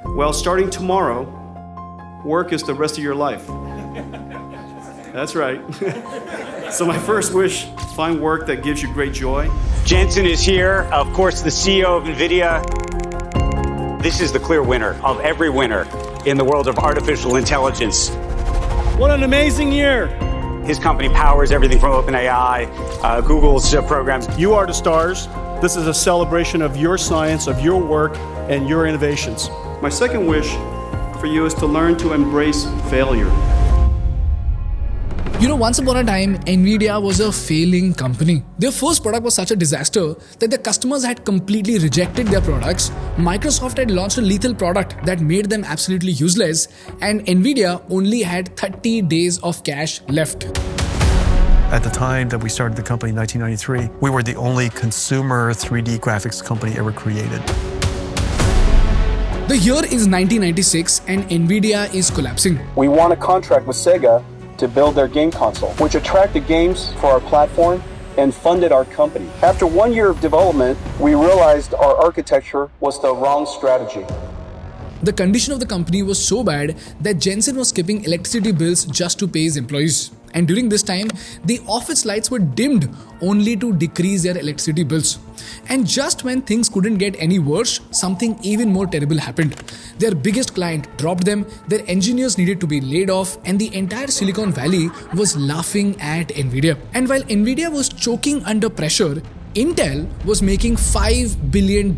Well, starting tomorrow, work is the rest of your life. That's right. So my first wish, find work that gives you great joy. Jensen is here, of course, the CEO of NVIDIA. This is the clear winner of every winner in the world of artificial intelligence. What an amazing year. His company powers everything from OpenAI, Google's programs. You are the stars. This is a celebration of your science, of your work, and your innovations. My second wish for you is to learn to embrace failure. You know, once upon a time, NVIDIA was a failing company. Their first product was such a disaster that their customers had completely rejected their products. Microsoft had launched a lethal product that made them absolutely useless, and NVIDIA only had 30 days of cash left. At the time that we started the company in 1993, we were the only consumer 3D graphics company ever created. The year is 1996 and NVIDIA is collapsing. We won a contract with Sega to build their game console, which attracted games for our platform and funded our company. After 1 year of development, we realized our architecture was the wrong strategy. The condition of the company was so bad that Jensen was skipping electricity bills just to pay his employees. And during this time, the office lights were dimmed only to decrease their electricity bills. And just when things couldn't get any worse, something even more terrible happened. Their biggest client dropped them, their engineers needed to be laid off, and the entire Silicon Valley was laughing at NVIDIA. And while NVIDIA was choking under pressure, Intel was making $5 billion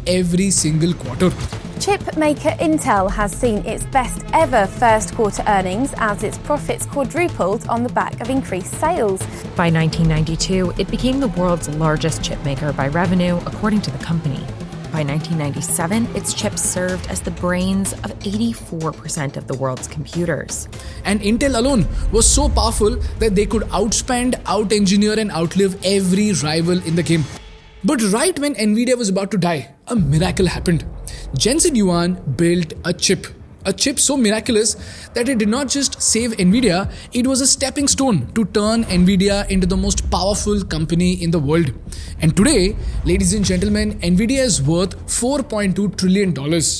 every single quarter. Chip maker Intel has seen its best ever first quarter earnings as its profits quadrupled on the back of increased sales. By 1992, it became the world's largest chip maker by revenue, according to the company. By 1997, its chips served as the brains of 84% of the world's computers. And Intel alone was so powerful that they could outspend, out-engineer and outlive every rival in the game. But right when NVIDIA was about to die, a miracle happened. Jensen Huang built a chip so miraculous that it did not just save NVIDIA, it was a stepping stone to turn NVIDIA into the most powerful company in the world. And today, ladies and gentlemen, NVIDIA is worth $4.2 trillion,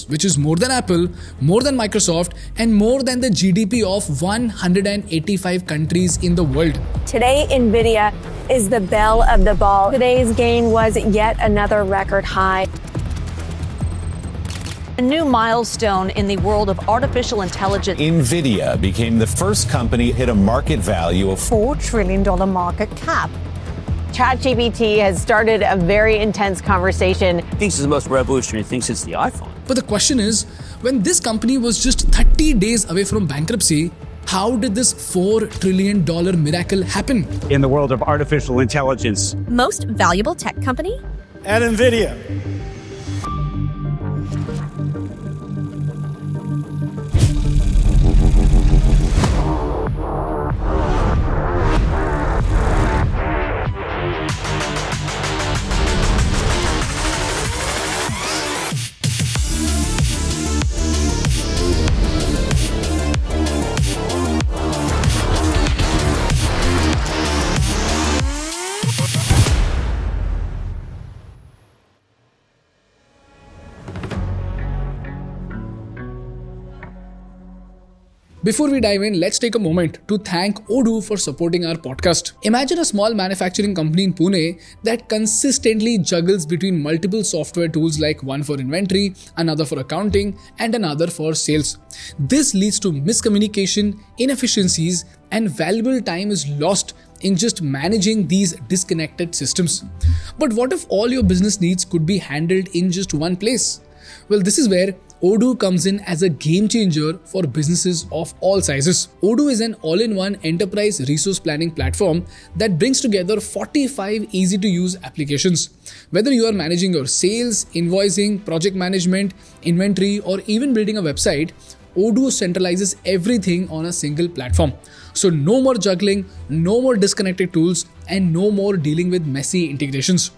which is more than Apple, more than Microsoft, and more than the GDP of 185 countries in the world. Today, NVIDIA is the belle of the ball. Today's gain was yet another record high. A new milestone in the world of artificial intelligence. NVIDIA became the first company to hit a market value of $4 trillion market cap. ChatGPT has started a very intense conversation. He thinks it's the most revolutionary thing since the iPhone. But the question is, when this company was just 30 days away from bankruptcy, how did this $4 trillion miracle happen? In the world of artificial intelligence. Most valuable tech company? At NVIDIA. Before we dive in, let's take a moment to thank Odoo for supporting our podcast. Imagine a small manufacturing company in Pune that consistently juggles between multiple software tools like one for inventory, another for accounting, and another for sales. This leads to miscommunication, inefficiencies, and valuable time is lost in just managing these disconnected systems. But what if all your business needs could be handled in just one place? Well, this is where Odoo comes in as a game changer for businesses of all sizes. Odoo is an all-in-one enterprise resource planning platform that brings together 45 easy-to-use applications. Whether you are managing your sales, invoicing, project management, inventory, or even building a website, Odoo centralizes everything on a single platform. So no more juggling, no more disconnected tools, and no more dealing with messy integrations.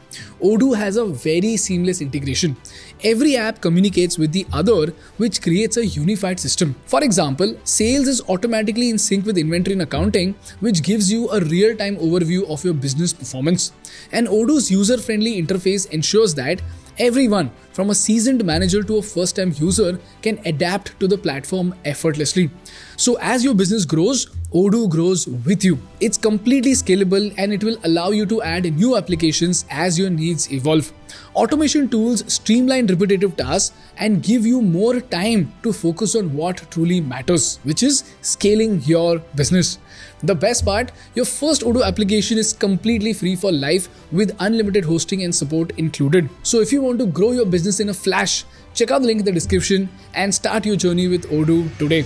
Odoo has a very seamless integration. Every app communicates with the other, which creates a unified system. For example, sales is automatically in sync with inventory and accounting, which gives you a real-time overview of your business performance. And Odoo's user-friendly interface ensures that everyone from a seasoned manager to a first-time user can adapt to the platform effortlessly. So as your business grows, Odoo grows with you. It's completely scalable and it will allow you to add new applications as your needs evolve. Automation tools streamline repetitive tasks and give you more time to focus on what truly matters, which is scaling your business. The best part, your first Odoo application is completely free for life with unlimited hosting and support included. So if you want to grow your business in a flash, check out the link in the description and start your journey with Odoo today.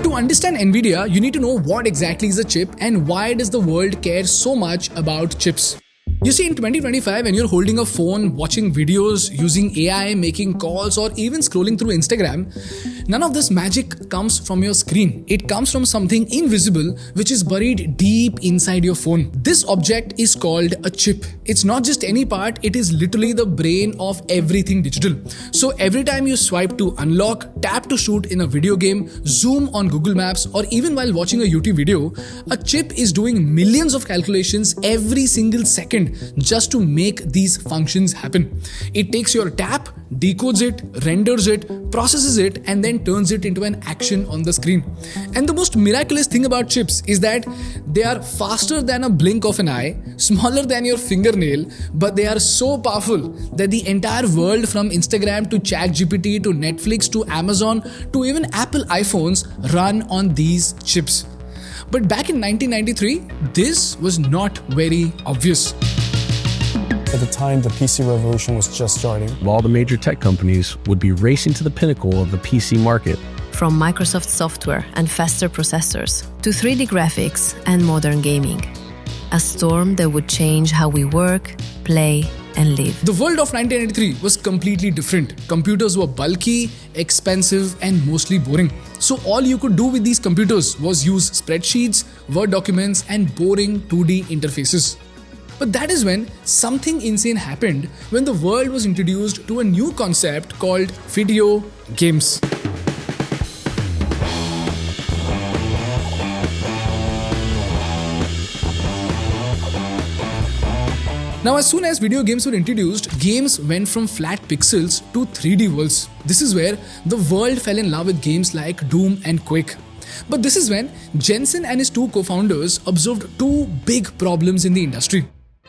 To understand NVIDIA, you need to know what exactly is a chip and why does the world care so much about chips. You see, in 2025, when you're holding a phone, watching videos, using AI, making calls, or even scrolling through Instagram, none of this magic comes from your screen. It comes from something invisible which is buried deep inside your phone. This object is called a chip. It's not just any part, it is literally the brain of everything digital. So every time you swipe to unlock, tap to shoot in a video game, zoom on Google Maps, or even while watching a YouTube video, a chip is doing millions of calculations every single second just to make these functions happen. It takes your tap, decodes it, renders it, processes it, and then turns it into an action on the screen. And the most miraculous thing about chips is that they are faster than a blink of an eye, smaller than your fingernail, but they are so powerful that the entire world, from Instagram to ChatGPT to Netflix to Amazon to even Apple iPhones, run on these chips. But back in 1993, this was not very obvious. At the time, the PC revolution was just starting. All the major tech companies would be racing to the pinnacle of the PC market. From Microsoft software and faster processors to 3D graphics and modern gaming. A storm that would change how we work, play, and live. The world of 1993 was completely different. Computers were bulky, expensive, and mostly boring. So all you could do with these computers was use spreadsheets, Word documents, and boring 2D interfaces. But that is when something insane happened, when the world was introduced to a new concept called video games. Now, as soon as video games were introduced, games went from flat pixels to 3D worlds. This is where the world fell in love with games like Doom and Quake. But this is when Jensen and his two co-founders observed two big problems in the industry.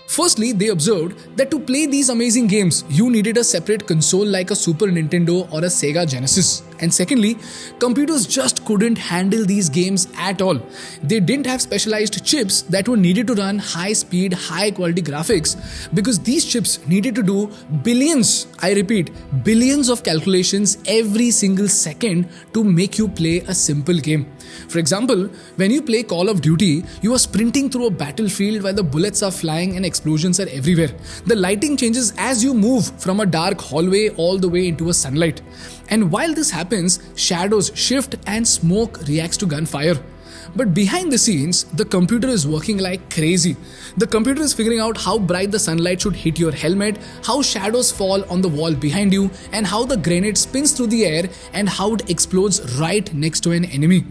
Firstly, they observed that to play these amazing games, you needed a separate console like a Super Nintendo or a Sega Genesis. And secondly, computers just couldn't handle these games at all. They didn't have specialized chips that were needed to run high-speed, high-quality graphics because these chips needed to do billions, I repeat, billions of calculations every single second to make you play a simple game. For example, when you play Call of Duty, you are sprinting through a battlefield while the bullets are flying and explosions are everywhere. The lighting changes as you move from a dark hallway all the way into a sunlight. And while this happens, shadows shift and smoke reacts to gunfire. But behind the scenes, the computer is working like crazy. The computer is figuring out how bright the sunlight should hit your helmet, how shadows fall on the wall behind you, and how the grenade spins through the air and how it explodes right next to an enemy.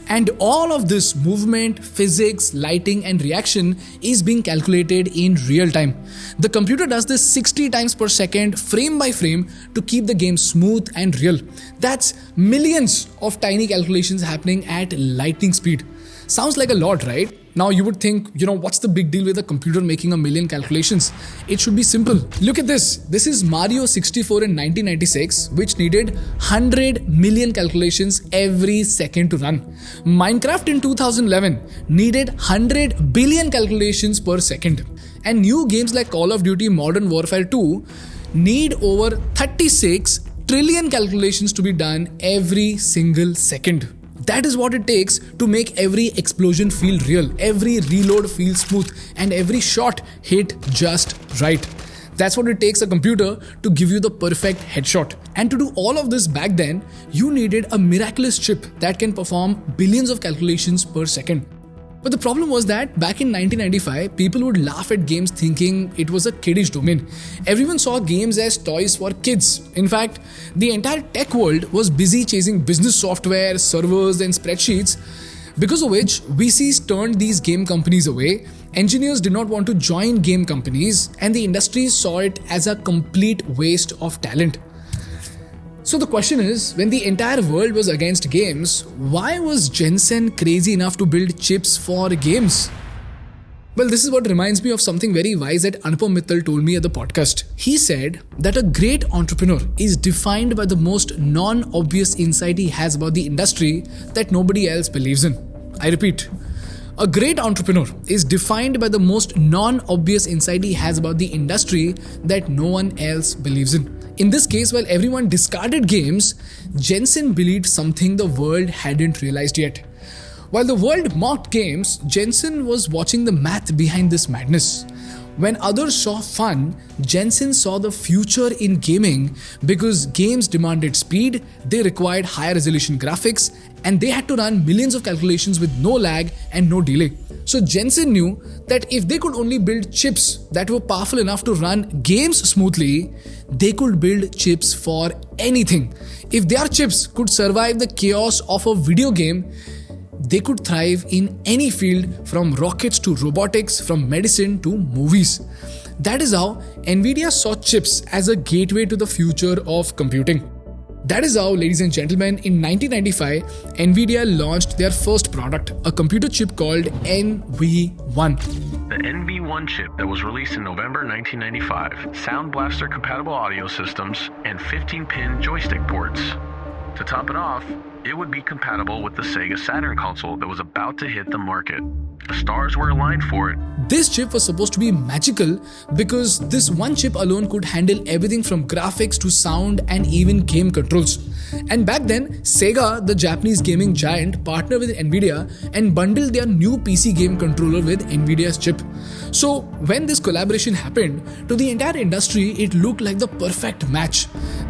And all of this movement, physics, lighting, and reaction is being calculated in real time. The computer does this 60 times per second, frame by frame, to keep the game smooth and real. That's millions of tiny calculations happening at lightning speed. Sounds like a lot, right? Now you would think, what's the big deal with a computer making a million calculations? It should be simple. Look at this. This is Mario 64 in 1996, which needed 100 million calculations every second to run. Minecraft in 2011 needed 100 billion calculations per second. And new games like Call of Duty Modern Warfare 2 need over 36 trillion calculations to be done every single second. That is what it takes to make every explosion feel real, every reload feel smooth, and every shot hit just right. That's what it takes a computer to give you the perfect headshot. And to do all of this back then, you needed a miraculous chip that can perform billions of calculations per second. But the problem was that back in 1995, people would laugh at games thinking it was a kiddish domain. Everyone saw games as toys for kids. In fact, the entire tech world was busy chasing business software, servers, and spreadsheets, because of which VCs turned these game companies away Engineers did not want to join game companies, and the industry saw it as a complete waste of talent. So the question is, when the entire world was against games, why was Jensen crazy enough to build chips for games? Well, this is what reminds me of something very wise that Anupam Mittal told me at the podcast. He said that a great entrepreneur is defined by the most non-obvious insight he has about the industry that nobody else believes in. I repeat, a great entrepreneur is defined by the most non-obvious insight he has about the industry that no one else believes in. In this case, while everyone discarded games, Jensen believed something the world hadn't realized yet. While the world mocked games, Jensen was watching the math behind this madness. When others saw fun, Jensen saw the future in gaming because games demanded speed, they required higher resolution graphics, and they had to run millions of calculations with no lag and no delay. So Jensen knew that if they could only build chips that were powerful enough to run games smoothly, they could build chips for anything. If their chips could survive the chaos of a video game, they could thrive in any field, from rockets to robotics, from medicine to movies. That is how NVIDIA saw chips as a gateway to the future of computing. That is how, ladies and gentlemen, in 1995, NVIDIA launched their first product, a computer chip called NV1. The NV1 chip that was released in November 1995, Sound Blaster compatible audio systems, and 15-pin joystick ports. To top it off, it would be compatible with the Sega Saturn console that was about to hit the market. The stars were aligned for it. This chip was supposed to be magical because this one chip alone could handle everything from graphics to sound and even game controls. And back then, Sega, the Japanese gaming giant, partnered with NVIDIA and bundled their new PC game controller with NVIDIA's chip. So when this collaboration happened, to the entire industry, it looked like the perfect match.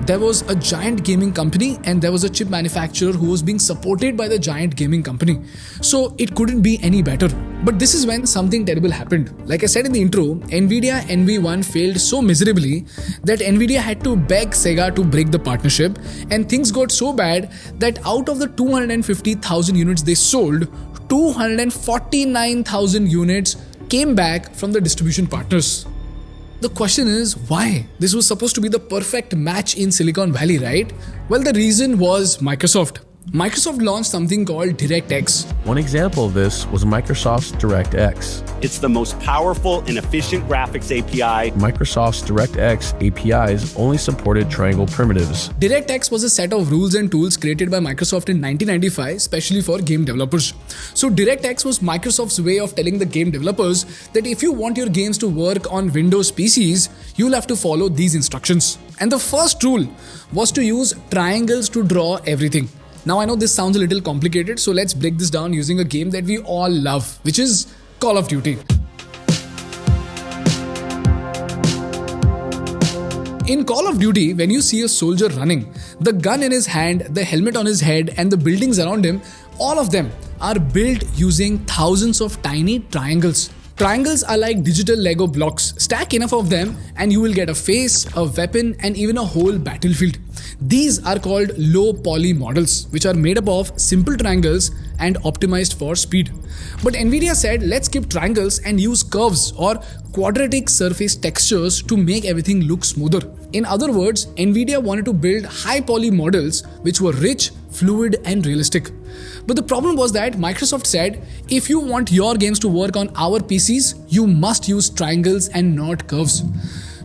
There was a giant gaming company and there was a chip manufacturer who was being supported by the giant gaming company. So it couldn't be any better. But this is when something terrible happened. Like I said in the intro, NVIDIA NV1 failed so miserably that NVIDIA had to beg Sega to break the partnership, and things got so bad that out of the 250,000 units they sold, 249,000 units came back from the distribution partners. The question is, why? This was supposed to be the perfect match in Silicon Valley, right? Well, the reason was Microsoft. Microsoft launched something called DirectX. One example of this was Microsoft's DirectX. It's the most powerful and efficient graphics API. Microsoft's DirectX APIs only supported triangle primitives. DirectX was a set of rules and tools created by Microsoft in 1995, especially for game developers. So DirectX was Microsoft's way of telling the game developers that if you want your games to work on Windows PCs, you'll have to follow these instructions. And the first rule was to use triangles to draw everything. Now I know this sounds a little complicated, so let's break this down using a game that we all love, which is Call of Duty. In Call of Duty, when you see a soldier running, the gun in his hand, the helmet on his head, and the buildings around him, all of them are built using thousands of tiny triangles. Triangles are like digital Lego blocks. Stack enough of them and you will get a face, a weapon, and even a whole battlefield. These are called low poly models, which are made up of simple triangles and optimized for speed. But NVIDIA said, let's skip triangles and use curves or quadratic surface textures to make everything look smoother. In other words, NVIDIA wanted to build high poly models which were rich, fluid, and realistic. But the problem was that Microsoft said, if you want your games to work on our PCs, you must use triangles and not curves.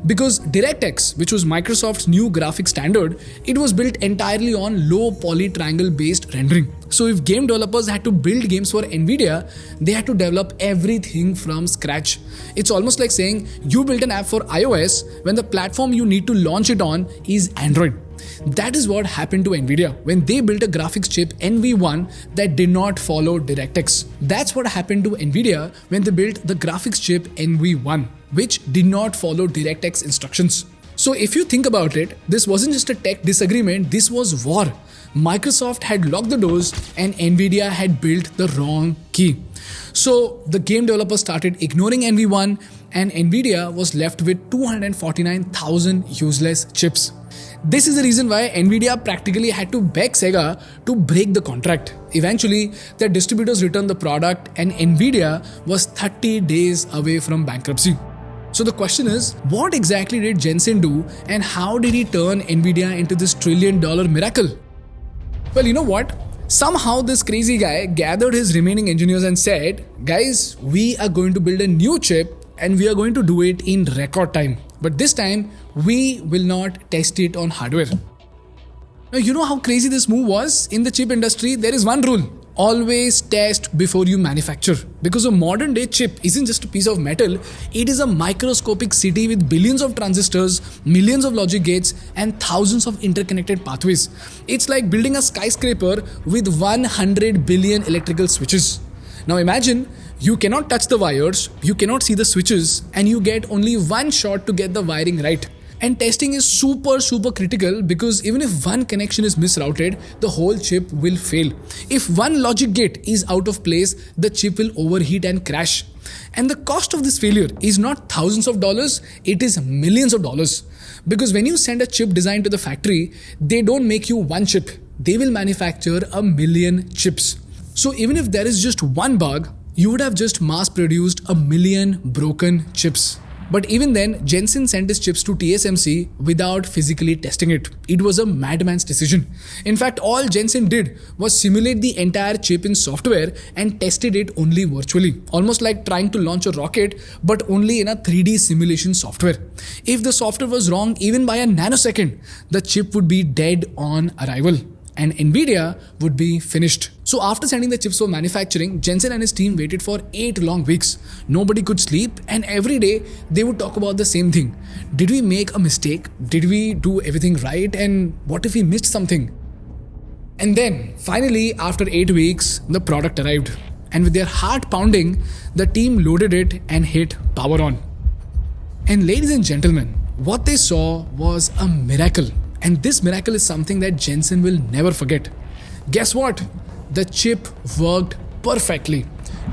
Because DirectX, which was Microsoft's new graphics standard, it was built entirely on low poly triangle based rendering. So if game developers had to build games for NVIDIA, they had to develop everything from scratch. It's almost like saying you built an app for iOS when the platform you need to launch it on is Android. That is what happened to NVIDIA when they built a graphics chip NV1 that did not follow DirectX. That's what happened to NVIDIA when they built the graphics chip NV1, which did not follow DirectX instructions. So if you think about it, this wasn't just a tech disagreement, this was war. Microsoft had locked the doors and NVIDIA had built the wrong key. So the game developers started ignoring NV1 and NVIDIA was left with 249,000 useless chips. This is the reason why NVIDIA practically had to beg Sega to break the contract. Eventually, their distributors returned the product and NVIDIA was 30 days away from bankruptcy. So the question is, what exactly did Jensen do and how did he turn NVIDIA into this $1 trillion miracle? Well, you know what? Somehow this crazy guy gathered his remaining engineers and said, guys, we are going to build a new chip and we are going to do it in record time. But this time, we will not test it on hardware. Now, you know how crazy this move was? In the chip industry, there is one rule. Always test before you manufacture. Because a modern day chip isn't just a piece of metal, it is a microscopic city with billions of transistors, millions of logic gates, and thousands of interconnected pathways. It's like building a skyscraper with 100 billion electrical switches. Now imagine, you cannot touch the wires, you cannot see the switches, and you get only one shot to get the wiring right. And testing is super critical because even if one connection is misrouted, the whole chip will fail. If one logic gate is out of place, the chip will overheat and crash. And the cost of this failure is not thousands of dollars, it is millions of dollars. Because when you send a chip design to the factory, they don't make you one chip, they will manufacture 1 million chips. So even if there is just one bug, you would have just mass produced 1 million broken chips. But even then, Jensen sent his chips to TSMC without physically testing it. It was a madman's decision. In fact, all Jensen did was simulate the entire chip in software and tested it only virtually. Almost like trying to launch a rocket, but only in a 3D simulation software. If the software was wrong even by a nanosecond, the chip would be dead on arrival. And NVIDIA would be finished. So after sending the chips for manufacturing, Jensen and his team waited for 8 long weeks. Nobody could sleep and every day they would talk about the same thing. Did we make a mistake? Did we do everything right? And what if we missed something? And then finally, after 8 weeks, the product arrived. And with their heart pounding, the team loaded it and hit power on. And ladies and gentlemen, what they saw was a miracle. And this miracle is something that Jensen will never forget. Guess what? The chip worked perfectly.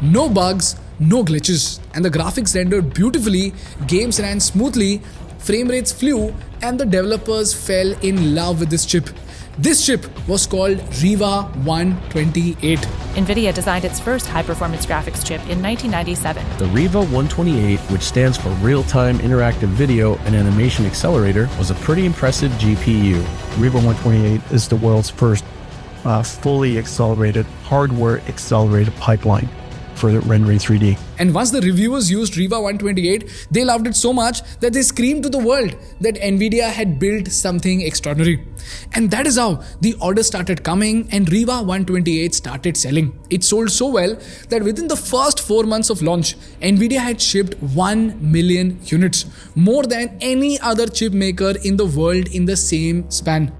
No bugs, no glitches. And the graphics rendered beautifully, games ran smoothly, frame rates flew, and the developers fell in love with this chip. This chip was called RIVA 128. NVIDIA designed its first high-performance graphics chip in 1997. The RIVA 128, which stands for Real-Time Interactive Video and Animation Accelerator, was a pretty impressive GPU. RIVA 128 is the world's first fully accelerated, hardware-accelerated pipeline for rendering 3D. And once the reviewers used RIVA 128, they loved it so much that they screamed to the world that NVIDIA had built something extraordinary. And that is how the orders started coming and RIVA 128 started selling. It sold so well that within the first 4 months of launch, NVIDIA had shipped 1 million units, more than any other chip maker in the world in the same span.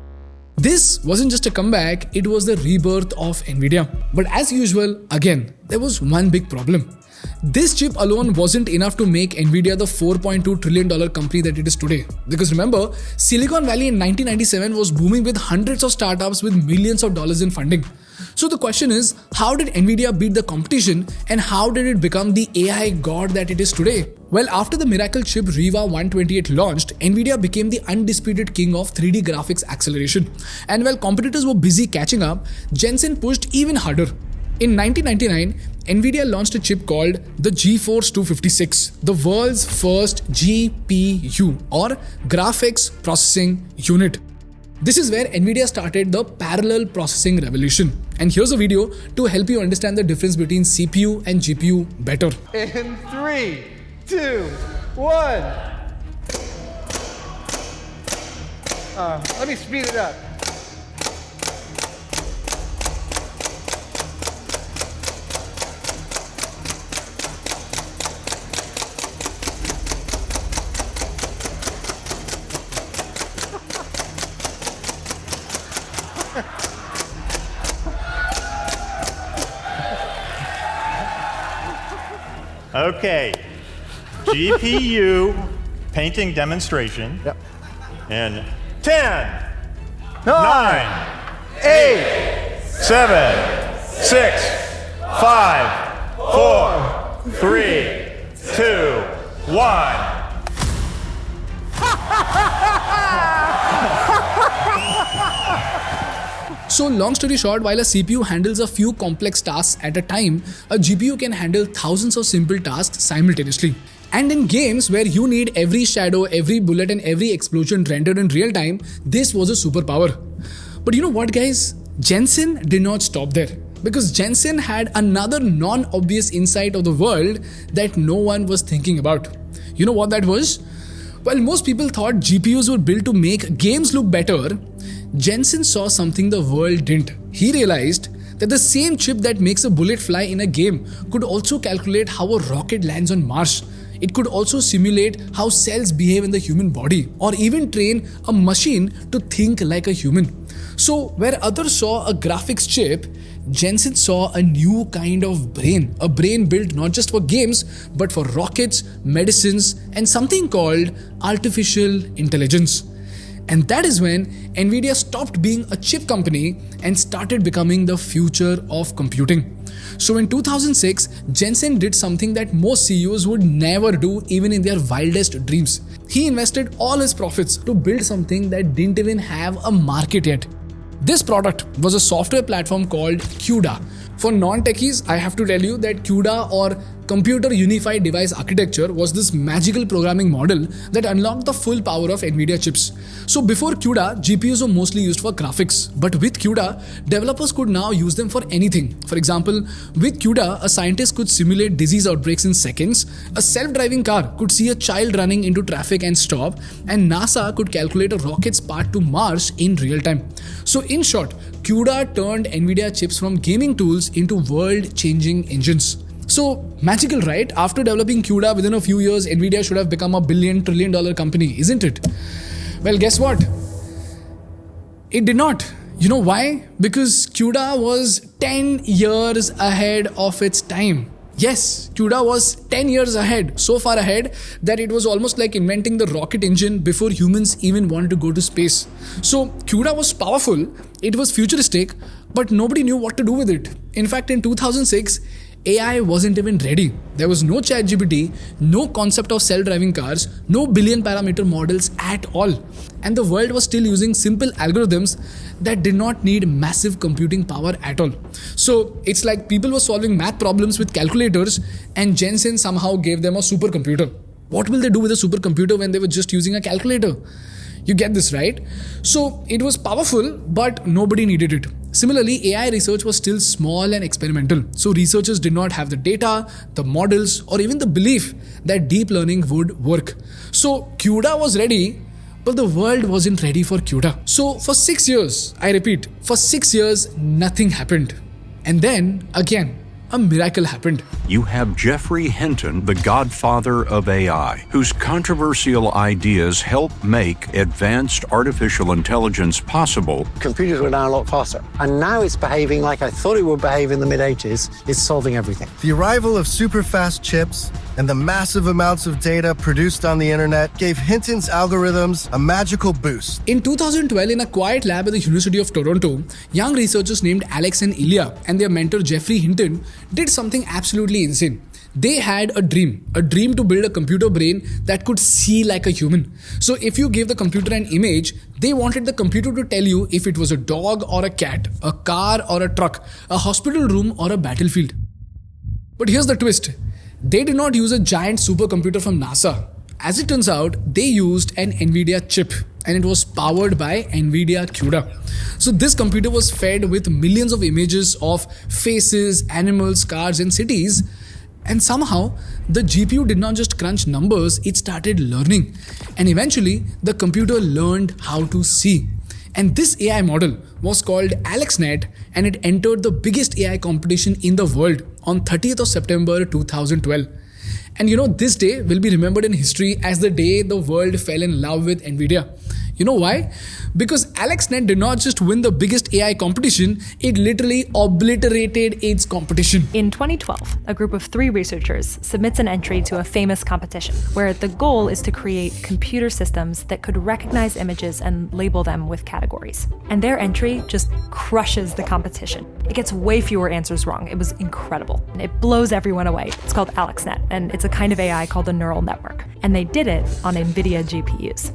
This wasn't just a comeback, it was the rebirth of NVIDIA. But as usual, again, there was one big problem. This chip alone wasn't enough to make NVIDIA the $4.2 trillion company that it is today. Because remember, Silicon Valley in 1997 was booming with hundreds of startups with millions of dollars in funding. So the question is, how did NVIDIA beat the competition and how did it become the AI god that it is today? Well, after the miracle chip RIVA 128 launched, NVIDIA became the undisputed king of 3D graphics acceleration. And while competitors were busy catching up, Jensen pushed even harder. In 1999, NVIDIA launched a chip called the GeForce 256, the world's first GPU or Graphics Processing Unit. This is where NVIDIA started the parallel processing revolution. And here's a video to help you understand the difference between CPU and GPU better. In 3, 2, 1. Let me speed it up. Okay, GPU painting demonstration. Yep. In 10, 9, 8, 7, 6, 5, 4, 3, 2, 1. So long story short, while a CPU handles a few complex tasks at a time, a GPU can handle thousands of simple tasks simultaneously. And in games where you need every shadow, every bullet and every explosion rendered in real time, this was a superpower. But you know what guys? Jensen did not stop there. Because Jensen had another non-obvious insight of the world that no one was thinking about. You know what that was? While most people thought GPUs were built to make games look better, Jensen saw something the world didn't. He realized that the same chip that makes a bullet fly in a game could also calculate how a rocket lands on Mars. It could also simulate how cells behave in the human body, or even train a machine to think like a human. So where others saw a graphics chip, Jensen saw a new kind of brain. A brain built not just for games, but for rockets, medicines, and something called artificial intelligence. And that is when NVIDIA stopped being a chip company and started becoming the future of computing. So in 2006, Jensen did something that most CEOs would never do even in their wildest dreams. He invested all his profits to build something that didn't even have a market yet. This product was a software platform called CUDA. For non-techies, I have to tell you that CUDA, or Computer Unified Device Architecture, was this magical programming model that unlocked the full power of NVIDIA chips. So before CUDA, GPUs were mostly used for graphics. But with CUDA, developers could now use them for anything. For example, with CUDA, a scientist could simulate disease outbreaks in seconds, a self-driving car could see a child running into traffic and stop, and NASA could calculate a rocket's path to Mars in real time. So in short, CUDA turned NVIDIA chips from gaming tools into world-changing engines. So, magical, right? After developing CUDA, within a few years, NVIDIA should have become a $1 trillion company, isn't it? Well, guess what? It did not. You know why? Because CUDA was 10 years ahead of its time. Yes, CUDA was 10 years ahead, so far ahead that it was almost like inventing the rocket engine before humans even wanted to go to space. So CUDA was powerful, it was futuristic, but nobody knew what to do with it. In fact, in 2006, AI wasn't even ready. There was no ChatGPT, no concept of self-driving cars, no billion parameter models at all. And the world was still using simple algorithms that did not need massive computing power at all. So it's like people were solving math problems with calculators and Jensen somehow gave them a supercomputer. What will they do with a supercomputer when they were just using a calculator? You get this, right? So it was powerful, but nobody needed it. Similarly, AI research was still small and experimental. So researchers did not have the data, the models, or even the belief that deep learning would work. So CUDA was ready, but the world wasn't ready for CUDA. So for 6 years, I repeat, for 6 years, nothing happened. And then, again, a miracle happened. You have Geoffrey Hinton, the godfather of AI, whose controversial ideas help make advanced artificial intelligence possible. Computers were now a lot faster, and now it's behaving like I thought it would behave in the mid-80s. It's solving everything. The arrival of super-fast chips and the massive amounts of data produced on the internet gave Hinton's algorithms a magical boost. In 2012, in a quiet lab at the University of Toronto, young researchers named Alex and Ilya and their mentor Geoffrey Hinton did something absolutely insane. They had a dream to build a computer brain that could see like a human. So if you gave the computer an image, they wanted the computer to tell you if it was a dog or a cat, a car or a truck, a hospital room or a battlefield. But here's the twist. They did not use a giant supercomputer from NASA. As it turns out, they used an NVIDIA chip and it was powered by NVIDIA CUDA. So this computer was fed with millions of images of faces, animals, cars and cities. And somehow, the GPU did not just crunch numbers, it started learning. And eventually, the computer learned how to see. And this AI model was called AlexNet and it entered the biggest AI competition in the world on 30th of September 2012. And you know, this day will be remembered in history as the day the world fell in love with NVIDIA. You know why? Because AlexNet did not just win the biggest AI competition, it literally obliterated its competition. In 2012, a group of 3 researchers submits an entry to a famous competition where the goal is to create computer systems that could recognize images and label them with categories. And their entry just crushes the competition. It gets way fewer answers wrong. It was incredible. It blows everyone away. It's called AlexNet, and it's a kind of AI called a neural network. And they did it on NVIDIA GPUs.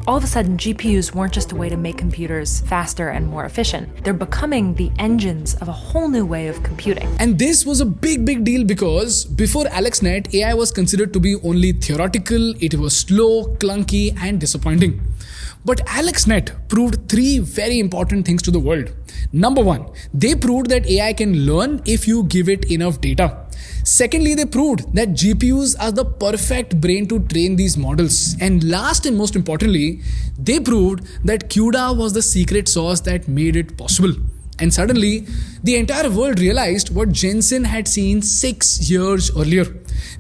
All of a sudden, GPUs weren't just a way to make computers faster and more efficient. They're becoming the engines of a whole new way of computing. And this was a big deal because before AlexNet, AI was considered to be only theoretical, it was slow, clunky, and disappointing. But AlexNet proved 3 very important things to the world. Number 1, they proved that AI can learn if you give it enough data. Secondly, they proved that GPUs are the perfect brain to train these models. And last and most importantly, they proved that CUDA was the secret sauce that made it possible. And suddenly, the entire world realized what Jensen had seen 6 years earlier.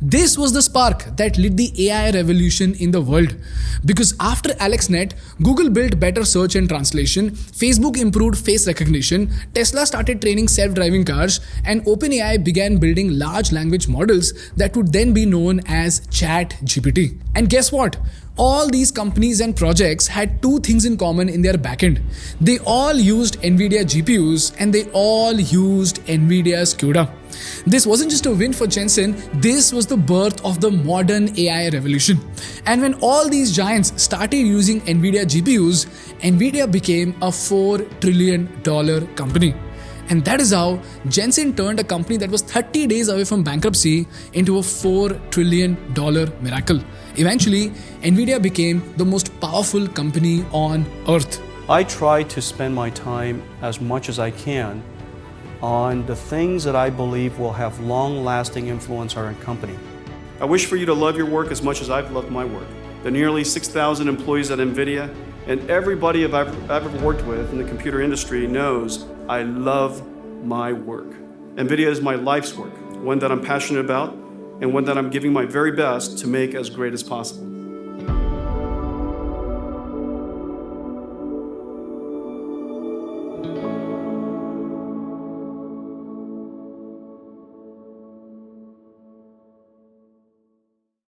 This was the spark that lit the AI revolution in the world. Because after AlexNet, Google built better search and translation, Facebook improved face recognition, Tesla started training self-driving cars, and OpenAI began building large language models that would then be known as ChatGPT. And guess what? All these companies and projects had 2 things in common in their backend. They all used NVIDIA GPUs and they all used NVIDIA's CUDA. This wasn't just a win for Jensen, this was the birth of the modern AI revolution. And when all these giants started using NVIDIA GPUs, NVIDIA became a $4 trillion company. And that is how Jensen turned a company that was 30 days away from bankruptcy into a $4 trillion miracle. Eventually, NVIDIA became the most powerful company on earth. I try to spend my time as much as I can on the things that I believe will have long-lasting influence on our company. I wish for you to love your work as much as I've loved my work. The nearly 6,000 employees at NVIDIA and everybody I've ever worked with in the computer industry knows I love my work. NVIDIA is my life's work, one that I'm passionate about and one that I'm giving my very best to make as great as possible.